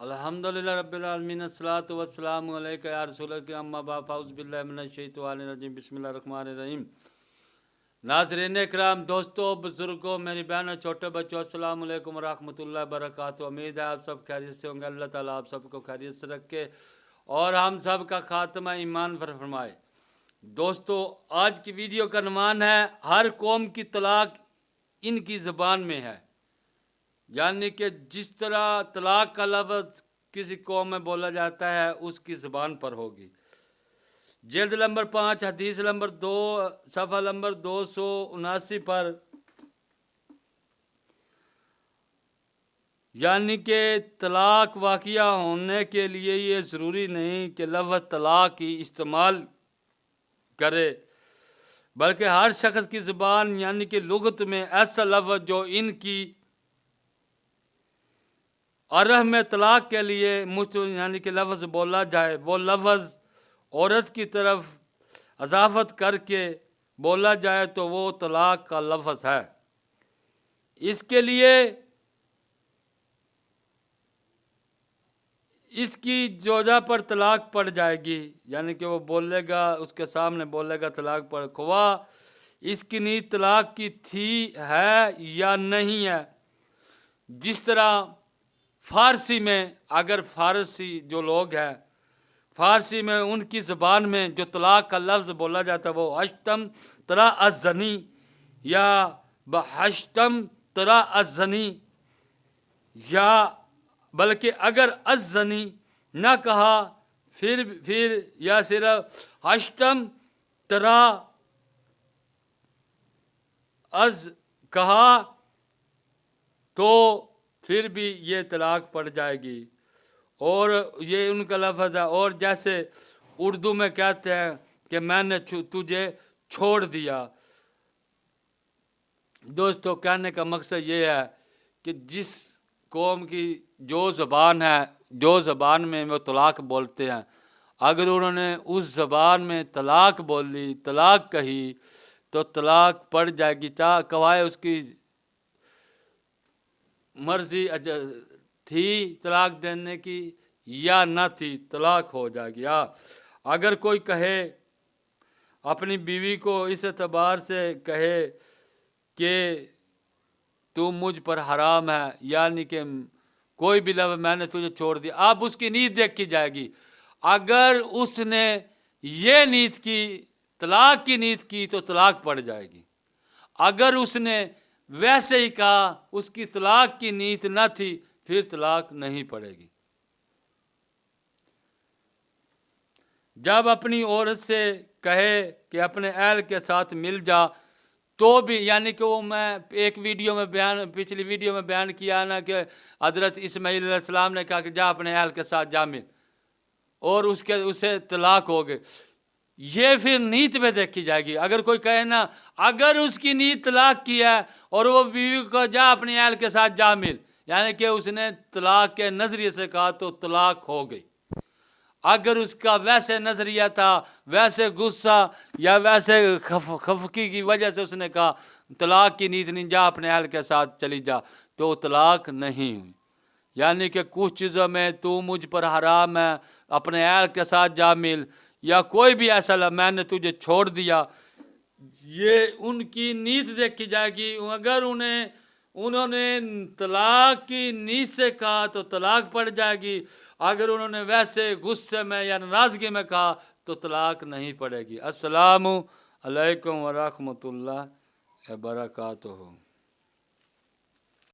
अल्हम्दुलिल्लाह रब्बिल आलमीन अस्सलातु वस्सलामु अलैका या रसूलल्लाह अम्मा बाद फ़ाउज़ बिल्लाहि मिनश शैतानिर रजीम बिस्मिल्लाहिर रहमानिर रहीम। नाज़रीन इकराम, दोस्तों, बुज़ुर्गों, मेरी बहनों, छोटे बच्चों, अस्सलामु अलैकुम व रहमतुल्लाहि व बरकातुहू। उम्मीद है आप सब खैरियत से होंगे। अल्लाह ताला आप सबको खैरियत से रखे और हम सब का खात्मा ईमान पर फरमाए। दोस्तों, आज की वीडियो का अनुमान है हर कौम की तलाक इनकी ज़बान में है, यानी कि जिस तरह तलाक का लफ्ज़ किसी कौम में बोला जाता है उसकी ज़बान पर होगी। जिल्द नंबर 5 हदीस नंबर 2 सफ़ा नंबर 279 पर, यानी कि तलाक वाक़िया होने के लिए ये ज़रूरी नहीं कि लफ्ज़ तलाक ही इस्तेमाल करे, बल्कि हर शख्स की ज़बान यानी कि लुग़त में ऐसा लफ्ज़ जो इनकी अरह में तलाक के लिए यानी कि लफ्ज़ बोला जाए, वो लफ्ज़ औरत की तरफ अज़ाफ़त करके बोला जाए तो वो तलाक का लफ्ज़ है। इसके लिए इसकी जोजा पर तलाक पड़ जाएगी, यानी कि वो बोलेगा, उसके सामने बोलेगा तलाक पड़, ख्वा इसकी नीयत तलाक की थी है या नहीं है। जिस तरह फ़ारसी में, अगर फ़ारसी जो लोग हैं फ़ारसी में उनकी ज़बान में जो तलाक का लफ्ज़ बोला जाता है वो हश्तम तरा अज़नी या बहश्तम तरा अज़नी, या बल्कि अगर अज़नी ना कहा फिर या सिर्फ हश्तम तरा अज़ कहा तो फिर भी ये तलाक पड़ जाएगी। और ये उनका लफ्ज़ है। और जैसे उर्दू में कहते हैं कि मैंने तुझे छोड़ दिया। दोस्तों, कहने का मकसद ये है कि जिस कौम की जो ज़बान है, जो ज़बान में वो तलाक बोलते हैं, अगर उन्होंने उस ज़बान में तलाक बोली, तलाक कही तो तलाक पड़ जाएगी, चाहे कवाए उसकी मर्ज़ी थी तलाक देने की या ना थी, तलाक हो जाएगी। अगर कोई कहे अपनी बीवी को इस एतबार से कहे कि तू मुझ पर हराम है, यानी कि कोई भी लफ्ज़ मैंने तुझे छोड़ दिया, अब उसकी नीयत देखी जाएगी। अगर उसने ये नीयत की, तलाक की नीयत की, तो तलाक पड़ जाएगी। अगर उसने वैसे ही कहा, उसकी तलाक की नीयत न थी, फिर तलाक नहीं पड़ेगी। जब अपनी औरत से कहे कि अपने अहल के साथ मिल जा, तो भी, यानी कि वो मैं एक वीडियो में पिछली वीडियो में बयान किया ना कि हज़रत इस्माईल अलैहिस्सलाम ने कहा कि जा अपने अहल के साथ जा मिल, और उससे तलाक हो गए। ये फिर नीयत में देखी जाएगी। अगर कोई कहे ना, अगर उसकी नीयत तलाक की है और वो बीवी को जा अपने अहल के साथ जा मिल, यानी कि उसने तलाक के नज़रिए से कहा तो तलाक हो गई। अगर उसका वैसे नज़रिया था, वैसे गुस्सा या वैसे खफकी की वजह से उसने कहा तलाक की नीयत नहीं, जा अपने अहल के साथ चली जा, तो तलाक नहीं हुई। यानी कि कुछ चीज़ों में तू मुझ पर हराम है, अपने अहल के साथ जा मिल, या कोई भी ऐसा मैंने तुझे छोड़ दिया, ये उनकी नीयत देखी जाएगी। अगर उन्होंने तलाक की नीयत से कहा तो तलाक पड़ जाएगी। अगर उन्होंने वैसे गुस्से में या नाराज़गी में कहा तो तलाक नहीं पड़ेगी। अस्सलामु अलैकुम व रहमतुल्लाहि व बरकातुहू।